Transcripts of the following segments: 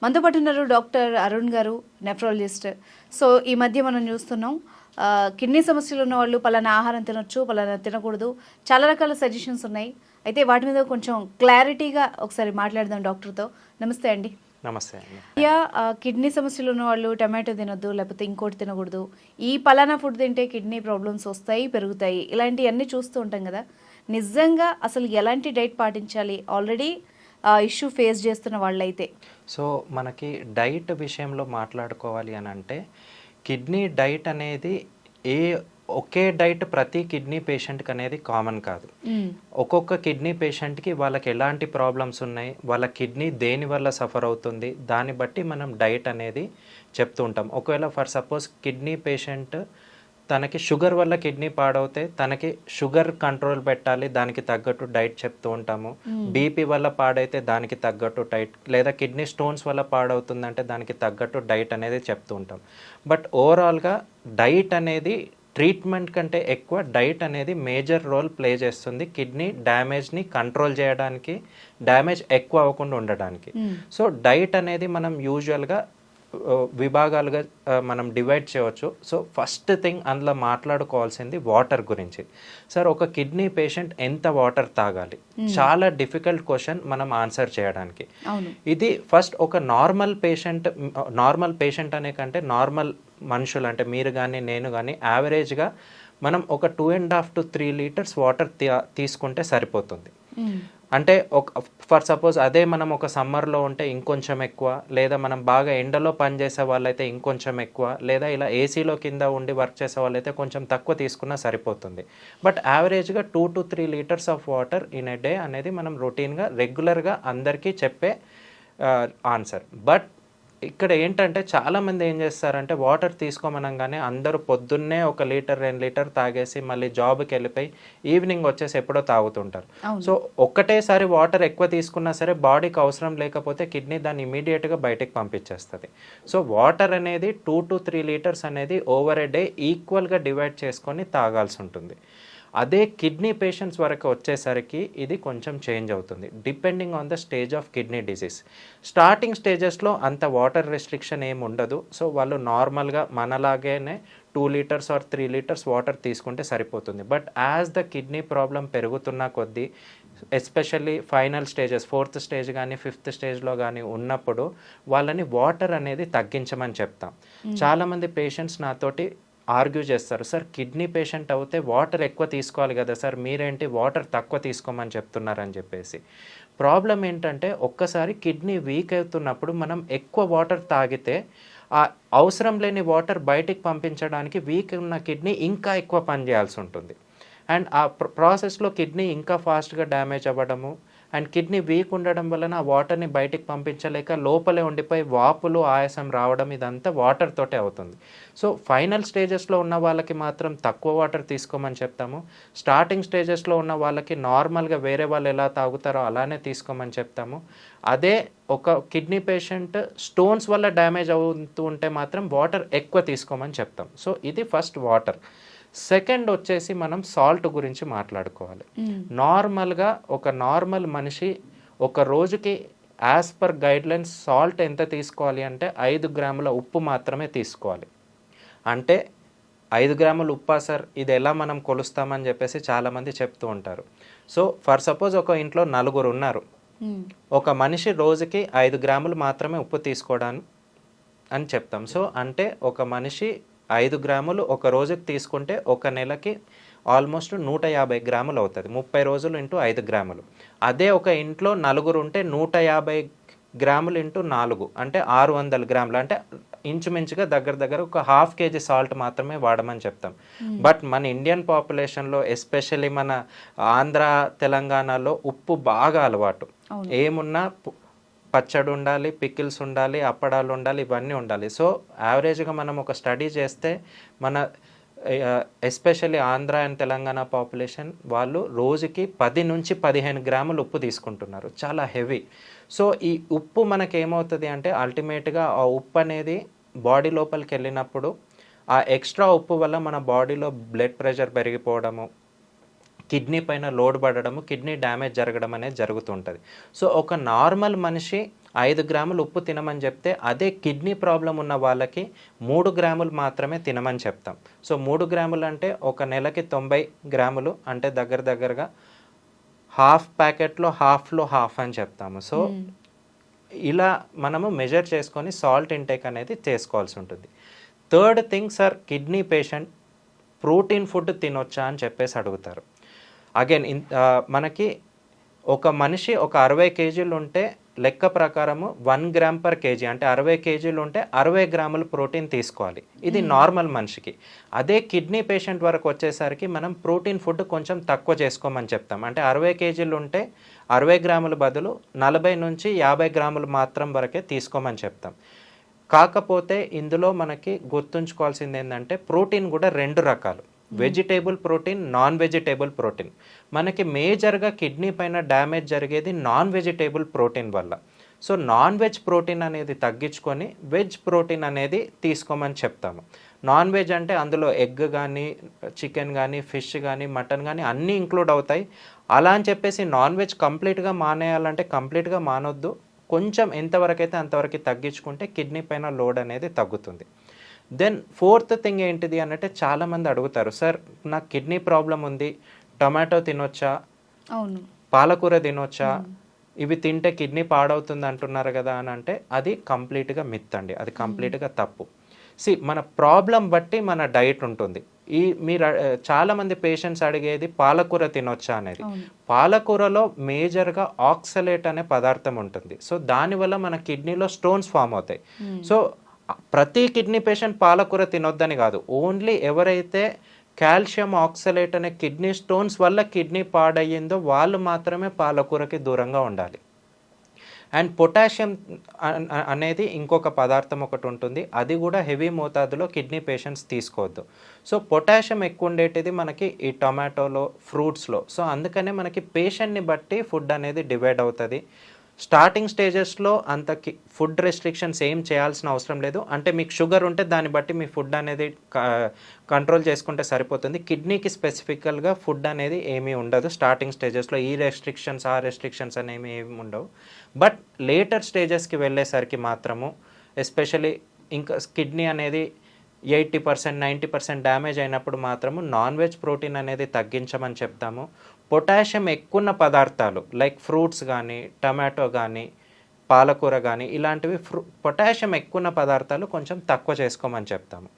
మనతో పాటు ఉన్నారు డాక్టర్ అరుణ్ గారు, నెఫ్రాలజిస్ట్. సో ఈ మధ్య మనం చూస్తున్నాం కిడ్నీ సమస్యలు ఉన్న వాళ్ళు పలానా ఆహారం తినొచ్చు, పలానా తినకూడదు, చాలా రకాల సజెషన్స్ ఉన్నాయి. అయితే వాటి మీద కొంచెం క్లారిటీగా ఒకసారి మాట్లాడదాం డాక్టర్తో. నమస్తే అండి. నమస్తే అండి. కిడ్నీ సమస్యలు ఉన్న వాళ్ళు టమాటో తినొద్దు, లేకపోతే ఇంకోటి తినకూడదు, ఈ పలానా ఫుడ్ తింటే కిడ్నీ ప్రాబ్లమ్స్ వస్తాయి, పెరుగుతాయి, ఇలాంటివన్నీ చూస్తూ ఉంటాం కదా. నిజంగా అసలు ఎలాంటి డైట్ పాటించాలి ఆల్రెడీ ఇష్యూ ఫేస్ చేస్తున్న వాళ్ళైతే? సో మనకి డైట్ విషయంలో మాట్లాడుకోవాలి అని అంటే కిడ్నీ డైట్ అనేది ఒకే డైట్ ప్రతి కిడ్నీ పేషెంట్కి అనేది కామన్ కాదు. ఒక్కొక్క కిడ్నీ పేషెంట్కి వాళ్ళకి ఎలాంటి ప్రాబ్లమ్స్ ఉన్నాయి, వాళ్ళ కిడ్నీ దేని వల్ల సఫర్ అవుతుంది, దాన్ని బట్టి మనం డైట్ అనేది చెప్తూ ఉంటాం. ఒకవేళ ఫర్ సపోజ్ కిడ్నీ పేషెంట్ తనకి షుగర్ వల్ల కిడ్నీ పాడవుతే తనకి షుగర్ కంట్రోల్ పెట్టాలి, దానికి తగ్గట్టు డైట్ చెప్తూ ఉంటాము. బీపీ వల్ల పాడైతే దానికి తగ్గట్టు డైట్, లేదా కిడ్నీ స్టోన్స్ వల్ల పాడవుతుందంటే దానికి తగ్గట్టు డైట్ అనేది చెప్తూ ఉంటాం. బట్ ఓవరాల్గా డైట్ అనేది ట్రీట్మెంట్ కంటే ఎక్కువ డైట్ అనేది మేజర్ రోల్ ప్లే చేస్తుంది కిడ్నీ డ్యామేజ్ని కంట్రోల్ చేయడానికి, డ్యామేజ్ ఎక్కువ అవ్వకుండా ఉండడానికి. సో డైట్ అనేది మనం యూజువల్గా విభాగాలుగా మనం డివైడ్ చేయవచ్చు. సో ఫస్ట్ థింగ్ అందులో మాట్లాడుకోవాల్సింది వాటర్ గురించి. సార్, ఒక కిడ్నీ పేషెంట్ ఎంత వాటర్ తాగాలి? చాలా డిఫికల్ట్ క్వశ్చన్ మనం ఆన్సర్ చేయడానికి. ఇది ఫస్ట్ ఒక నార్మల్ పేషెంట్ అనే కంటే నార్మల్ మనుషులు అంటే మీరు కానీ నేను కానీ యావరేజ్గా మనం ఒక 2.5 to 3 లీటర్స్ వాటర్ తీసుకుంటే సరిపోతుంది. అంటే ఫర్ సపోజ్ అదే మనం ఒక సమ్మర్లో ఉంటే ఇంకొంచెం ఎక్కువ, లేదా మనం బాగా ఎండలో పనిచేసే వాళ్ళైతే ఇంకొంచెం ఎక్కువ, లేదా ఇలా ఏసీలో కింద ఉండి వర్క్ చేసే వాళ్ళైతే కొంచెం తక్కువ తీసుకున్నా సరిపోతుంది. బట్ యావరేజ్గా 2 to 3 litres of water in a day అనేది మనం రొటీన్గా రెగ్యులర్గా అందరికీ చెప్పే ఆన్సర్. బట్ ఇక్కడ ఏంటంటే చాలామంది ఏం చేస్తారంటే వాటర్ తీసుకోమనగానే అందరూ పొద్దున్నే 1 లీటర్ 2 లీటర్ తాగేసి మళ్ళీ జాబ్కి వెళ్ళిపోయి ఈవినింగ్ వచ్చేసి ఎప్పుడో తాగుతుంటారు. సో ఒక్కటేసారి వాటర్ ఎక్కువ తీసుకున్నా సరే బాడీకి అవసరం లేకపోతే కిడ్నీ దాన్ని ఇమీడియట్గా బయటకు పంపించేస్తుంది. సో వాటర్ అనేది 2 to 3 లీటర్స్ అనేది ఓవర్ ఎ డే ఈక్వల్గా డివైడ్ చేసుకొని తాగాల్సి ఉంటుంది. అదే కిడ్నీ పేషెంట్స్ వరకు వచ్చేసరికి ఇది కొంచెం చేంజ్ అవుతుంది depending on the stage of kidney disease. Starting స్టేజెస్లో అంత వాటర్ రెస్ట్రిక్షన్ ఏమి ఉండదు. సో వాళ్ళు నార్మల్గా మనలాగేనే 2 లీటర్స్ ఆర్ 3 లీటర్స్ వాటర్ తీసుకుంటే సరిపోతుంది. But as the kidney problem పెరుగుతున్న కొద్దీ, especially final stages 4th stage కానీ 5th స్టేజ్లో కానీ ఉన్నప్పుడు వాళ్ళని వాటర్ అనేది తగ్గించమని చెప్తాం. చాలామంది పేషెంట్స్ నాతోటి ఆర్గ్యూ చేస్తారు, సార్ కిడ్నీ పేషెంట్ అవుతే వాటర్ ఎక్కువ తీసుకోవాలి కదా సార్, మీరేంటి వాటర్ తక్కువ తీసుకోమని చెప్తున్నారని చెప్పేసి. ప్రాబ్లం ఏంటంటే ఒక్కసారి కిడ్నీ వీక్ అవుతున్నప్పుడు మనం ఎక్కువ వాటర్ తాగితే ఆ అవసరం లేని వాటర్ బయటికి పంపించడానికి వీక్ ఉన్న కిడ్నీ ఇంకా ఎక్కువ పనిచేయాల్సి ఉంటుంది. అండ్ ఆ ప్రాసెస్లో కిడ్నీ ఇంకా ఫాస్ట్గా డ్యామేజ్ అవ్వడము, అండ్ కిడ్నీ వీక్ ఉండడం వలన ఆ వాటర్ని బయటికి పంపించలేక లోపలే ఉండిపోయి వాపులు, ఆయాసం రావడం, ఇదంతా వాటర్ తోటే అవుతుంది. సో ఫైనల్ స్టేజెస్లో ఉన్న వాళ్ళకి మాత్రం తక్కువ వాటర్ తీసుకోమని చెప్తాము. స్టార్టింగ్ స్టేజెస్లో ఉన్న వాళ్ళకి నార్మల్గా వేరే వాళ్ళు ఎలా తాగుతారో అలానే తీసుకోమని చెప్తాము. అదే ఒక కిడ్నీ పేషెంట్ స్టోన్స్ వల్ల డ్యామేజ్ అవుతూ ఉంటే మాత్రం వాటర్ ఎక్కువ తీసుకోమని చెప్తాం. సో ఇది ఫస్ట్ వాటర్. సెకండ్ వచ్చేసి మనం సాల్ట్ గురించి మాట్లాడుకోవాలి. నార్మల్గా ఒక నార్మల్ మనిషి ఒక రోజుకి యాజ్ పర్ గైడ్లైన్స్ సాల్ట్ ఎంత తీసుకోవాలి అంటే 5 గ్రాముల ఉప్పు మాత్రమే తీసుకోవాలి. అంటే 5 గ్రాముల ఉప్పా సార్, ఇది ఎలా మనం కొలుస్తామని చెప్పేసి చాలామంది చెప్తూ ఉంటారు. సో ఫర్ సపోజ్ ఒక ఇంట్లో 4 ఉన్నారు, ఒక మనిషి రోజుకి 5 గ్రాములు మాత్రమే ఉప్పు తీసుకోవడానికి అని చెప్తాం. సో అంటే ఒక మనిషి 5 గ్రాములు ఒక రోజుకి తీసుకుంటే ఒక నెలకి ఆల్మోస్ట్ 150 గ్రాములు అవుతుంది. 30 రోజులు ఇంటూ 5 గ్రాములు. అదే ఒక ఇంట్లో 4 ఉంటే 150 గ్రాములు ఇంటూ 4 అంటే 600 గ్రాములు, అంటే ఇంచుమించుగా దగ్గర ఒక 1/2 kg సాల్ట్ మాత్రమే వాడమని చెప్తాం. బట్ మన ఇండియన్ పాపులేషన్లో ఎస్పెషల్లీ మన ఆంధ్ర, తెలంగాణలో ఉప్పు బాగా అలవాటు. ఏమున్నా పచ్చడి ఉండాలి, పికిల్స్ ఉండాలి, అప్పడాలు ఉండాలి, ఇవన్నీ ఉండాలి. సో యావరేజ్గా మనం ఒక స్టడీ చేస్తే మన especially Andhra and Telangana population వాళ్ళు రోజుకి 10 నుంచి 15 గ్రాములు ఉప్పు తీసుకుంటున్నారు, చాలా హెవీ. సో ఈ ఉప్పు మనకేమవుతుంది అంటే అల్టిమేట్గా ఆ ఉప్పు అనేది బాడీ లోపలికి వెళ్ళినప్పుడు ఆ ఎక్స్ట్రా ఉప్పు వల్ల మన బాడీలో బ్లడ్ ప్రెషర్ పెరిగిపోవడము, కిడ్నీ పైన లోడ్ పడడము, కిడ్నీ డ్యామేజ్ జరగడం అనేది జరుగుతుంటుంది. సో ఒక నార్మల్ మనిషి 5 గ్రాములు ఉప్పు తినమని చెప్తే అదే కిడ్నీ ప్రాబ్లం ఉన్న వాళ్ళకి 3 గ్రాములు మాత్రమే తినమని చెప్తాం. సో 3 గ్రాములు అంటే ఒక నెలకి 90 గ్రాములు, అంటే దగ్గరగా హాఫ్ ప్యాకెట్లో హాఫ్లో హాఫ్ అని చెప్తాము. సో ఇలా మనము మెజర్ చేసుకొని సాల్ట్ ఇంటేక్ అనేది చేసుకోవాల్సి ఉంటుంది. Third thing, sir kidney patient protein food తినొచ్చా అని చెప్పేసి అడుగుతారు. అగైన్ మనకి ఒక మనిషి ఒక 60 కేజీలు ఉంటే లెక్క ప్రకారము 1 గ్రామ్ పర్ కేజీ, అంటే 60 కేజీలు ఉంటే 60 గ్రాములు ప్రోటీన్ తీసుకోవాలి. ఇది నార్మల్ మనిషికి. అదే కిడ్నీ పేషెంట్ వరకు వచ్చేసరికి మనం ప్రోటీన్ ఫుడ్ కొంచెం తక్కువ చేసుకోమని చెప్తాం. అంటే 60 కేజీలు ఉంటే 60 గ్రాముల బదులు 40 నుంచి 50 గ్రాములు మాత్రం వరకే తీసుకోమని చెప్తాం. కాకపోతే ఇందులో మనకి గుర్తుంచుకోవాల్సింది ఏంటంటే ప్రోటీన్ కూడా 2 రకాలు, vegetable protein, non vegetable protein. మనకి మేజర్గా కిడ్నీ పైన డ్యామేజ్ జరిగేది నాన్ వెజిటేబుల్ ప్రోటీన్ వల్ల. సో నాన్ వెజ్ ప్రోటీన్ అనేది తగ్గించుకొని వెజ్ ప్రోటీన్ అనేది తీసుకోమని చెప్తాము. నాన్ వెజ్ అంటే అందులో ఎగ్ కానీ, చికెన్ కానీ, ఫిష్ కానీ, మటన్ కానీ అన్నీ ఇంక్లూడ్ అవుతాయి. అలా అని చెప్పేసి నాన్ వెజ్ కంప్లీట్గా మానేయాలంటే కంప్లీట్గా మానొద్దు. కొంచెం ఎంతవరకు అయితే అంతవరకు తగ్గించుకుంటే కిడ్నీ పైన లోడ్ అనేది తగ్గుతుంది. దెన్ ఫోర్త్ థింగ్ ఏంటిది అనంటే చాలామంది అడుగుతారు, సార్ నాకు కిడ్నీ ప్రాబ్లం ఉంది, టొమాటో తినొచ్చా, అవును, పాలకూర తినొచ్చా, ఇవి తింటే కిడ్నీ పాడవుతుంది అంటున్నారు కదా అని అంటే అది కంప్లీట్గా మిత్ అండి, అది కంప్లీట్గా తప్పు. మన ప్రాబ్లం బట్టి మన డైట్ ఉంటుంది. మీరు చాలామంది పేషెంట్స్ అడిగేది పాలకూర తినొచ్చా అనేది. పాలకూరలో మేజర్గా ఆక్సలేట్ అనే పదార్థం ఉంటుంది. సో దానివల్ల మన కిడ్నీలో స్టోన్స్ ఫామ్ అవుతాయి. సో ప్రతి కిడ్నీ పేషెంట్ పాలకూర తినొద్దని కాదు, ఓన్లీ ఎవరైతే కాల్షియం ఆక్సలేట్ అనే కిడ్నీ స్టోన్స్ వల్ల కిడ్నీ పాడయ్యిందో వాళ్ళు మాత్రమే పాలకూరకి దూరంగా ఉండాలి. అండ్ పొటాషియం అనేది ఇంకొక పదార్థం ఒకటి ఉంటుంది, అది కూడా హెవీ మోతాదులో కిడ్నీ పేషెంట్స్ తీసుకోవద్దు. సో పొటాషియం ఎక్కువ ఉండేటిది మనకి ఈ టొమాటోలో, ఫ్రూట్స్లో. సో అందుకనే మనకి పేషెంట్ని బట్టి ఫుడ్ అనేది డివైడ్ అవుతుంది. స్టార్టింగ్ స్టేజెస్లో అంత ఫుడ్ రెస్ట్రిక్షన్స్ ఏం చేయాల్సిన అవసరం లేదు. అంటే మీకు షుగర్ ఉంటే దాన్ని బట్టి మీ ఫుడ్ అనేది కంట్రోల్ చేసుకుంటే సరిపోతుంది. కిడ్నీకి స్పెసిఫికల్గా ఫుడ్ అనేది ఏమీ ఉండదు స్టార్టింగ్ స్టేజెస్లో. ఈ రెస్ట్రిక్షన్స్ ఆ రెస్ట్రిక్షన్స్ అనేవి ఏమి ఉండవు. బట్ లేటర్ స్టేజెస్కి వెళ్ళేసరికి మాత్రము, ఎస్పెషలీ ఇంకా కిడ్నీ అనేది 80% 90% డ్యామేజ్ అయినప్పుడు మాత్రము నాన్ వెజ్ ప్రోటీన్ అనేది తగ్గించమని చెప్తాము. పొటాషియం ఎక్కువ పదార్థాలు లైక్ ఫ్రూట్స్ కానీ, టమాటో కానీ, పాలకూర కానీ ఇలాంటివి పొటాషియం ఎక్కువ పదార్థాలు కొంచెం తక్కువ చేసుకోమని చెప్తాము.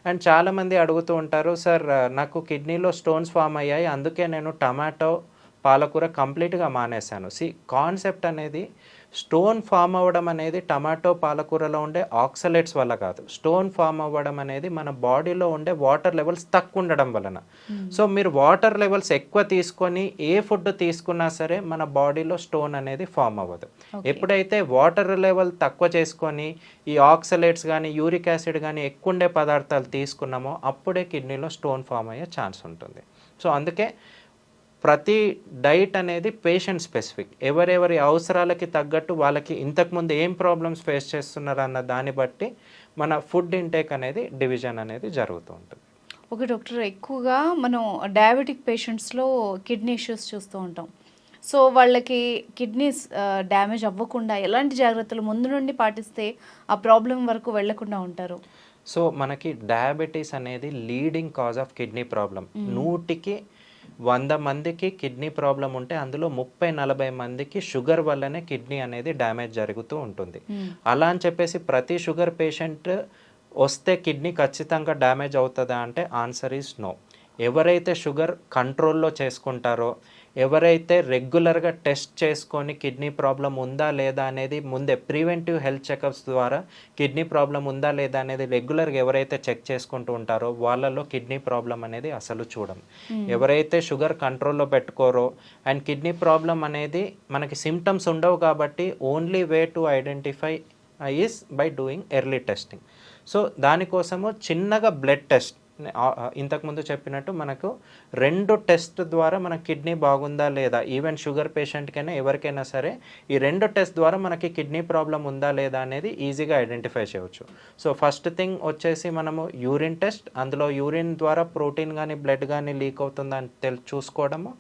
అండ్ చాలామంది అడుగుతూ ఉంటారు, సార్ నాకు కిడ్నీలో స్టోన్స్ ఫామ్ అయ్యాయి, అందుకే నేను టమాటో, పాలకూర కంప్లీట్గా మానేశాను. కాన్సెప్ట్ అనేది స్టోన్ ఫామ్ అవ్వడం అనేది టమాటో, పాలకూరలో ఉండే ఆక్సలేట్స్ వల్ల కాదు. స్టోన్ ఫామ్ అవ్వడం అనేది మన బాడీలో ఉండే వాటర్ లెవెల్స్ తక్కువ ఉండడం వలన. సో మీరు వాటర్ లెవెల్స్ ఎక్కువ తీసుకొని ఏ ఫుడ్ తీసుకున్నా సరే మన బాడీలో స్టోన్ అనేది ఫామ్ అవ్వదు. ఎప్పుడైతే వాటర్ లెవెల్ తక్కువ చేసుకొని ఈ ఆక్సలేట్స్ కానీ, యూరిక్ యాసిడ్ కానీ ఎక్కువ ఉండే పదార్థాలు తీసుకున్నామో అప్పుడే కిడ్నీలో స్టోన్ ఫామ్ అయ్యే ఛాన్స్ ఉంటుంది. సో అందుకే ప్రతి డైట్ అనేది పేషెంట్ స్పెసిఫిక్, ఎవరెవరి అవసరాలకి తగ్గట్టు వాళ్ళకి ఇంతకుముందు ఏం ప్రాబ్లమ్స్ ఫేస్ చేస్తున్నారు అన్న దాన్ని బట్టి మన ఫుడ్ ఇంటేక్ అనేది డివిజన్ అనేది జరుగుతూ ఉంటుంది. ఓకే డాక్టర్, ఎక్కువగా మనం డయాబెటిక్ పేషెంట్స్లో కిడ్నీ ఇష్యూస్ చూస్తూ ఉంటాం. సో వాళ్ళకి కిడ్నీస్ డ్యామేజ్ అవ్వకుండా ఎలాంటి జాగ్రత్తలు ముందు నుండి పాటిస్తే ఆ ప్రాబ్లం వరకు వెళ్లకుండా ఉంటారు? సో మనకి డయాబెటీస్ అనేది leading cause of kidney problem. 100కి 100 మందికి కిడ్నీ ప్రాబ్లం ఉంటే అందులో 30-40 మందికి షుగర్ వల్లనే కిడ్నీ అనేది డ్యామేజ్ జరుగుతూ ఉంటుంది. అలా అని చెప్పేసి ప్రతి షుగర్ పేషెంట్ వస్తే కిడ్నీ ఖచ్చితంగా డ్యామేజ్ అవుతుందా అంటే ఆన్సర్ ఈజ్ నో. ఎవరైతే షుగర్ కంట్రోల్లో చేసుకుంటారో, ఎవరైతే రెగ్యులర్గా టెస్ట్ చేసుకొని కిడ్నీ ప్రాబ్లం ఉందా లేదా అనేది ముందే ప్రివెంటివ్ హెల్త్ చెకప్స్ ద్వారా కిడ్నీ ప్రాబ్లం ఉందా లేదా అనేది రెగ్యులర్గా ఎవరైతే చెక్ చేసుకుంటూ ఉంటారో వాళ్ళలో కిడ్నీ ప్రాబ్లం అనేది అసలు చూడం. ఎవరైతే షుగర్ కంట్రోల్లో పెట్టుకోరో అండ్ కిడ్నీ ప్రాబ్లం అనేది మనకి సిమ్టమ్స్ ఉండవు కాబట్టి only way to identify is by doing early testing. So దానికోసము చిన్నగా బ్లడ్ టెస్ట్, ఇంతకుముందు చెప్పినట్టు మనకు 2 టెస్ట్ ద్వారా మన కిడ్నీ బాగుందా లేదా, ఈవెన్ షుగర్ పేషెంట్కైనా ఎవరికైనా సరే ఈ 2 టెస్ట్ ద్వారా మనకి కిడ్నీ ప్రాబ్లం ఉందా లేదా అనేది ఈజీగా ఐడెంటిఫై చేయవచ్చు. సో ఫస్ట్ థింగ్ వచ్చేసి మనము యూరిన్ టెస్ట్, అందులో యూరిన్ ద్వారా ప్రోటీన్ కానీ బ్లడ్ కానీ లీక్ అవుతుందా అని చూసుకోవడము.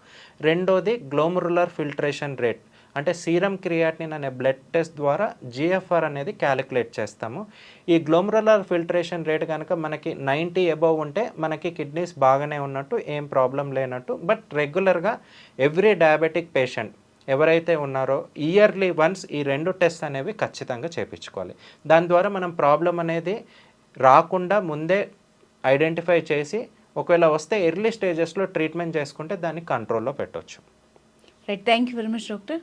రెండోది గ్లోమరులర్ ఫిల్ట్రేషన్ రేట్, అంటే సీరం క్రియాటినిన్ అనే బ్లడ్ టెస్ట్ ద్వారా జిఎఫ్ఆర్ అనేది క్యాలిక్యులేట్ చేస్తాము. ఈ గ్లోమరులర్ ఫిల్టరేషన్ రేట్ కనుక మనకి 90 అబవ్ ఉంటే మనకి కిడ్నీస్ బాగానే ఉన్నట్టు, ఏం ప్రాబ్లం లేనట్టు. బట్ రెగ్యులర్గా ఎవ్రీ డయాబెటిక్ పేషెంట్ ఎవరైతే ఉన్నారో ఇయర్లీ వన్స్ ఈ 2 టెస్ట్ అనేవి ఖచ్చితంగా చేయించుకోవాలి. దాని ద్వారా మనం ప్రాబ్లం అనేది రాకుండా ముందే ఐడెంటిఫై చేసి ఒకవేళ వస్తే ఎర్లీ స్టేజెస్లో ట్రీట్మెంట్ చేసుకుంటే దాన్ని కంట్రోల్లో పెట్టవచ్చు. Right, thank you very much doctor.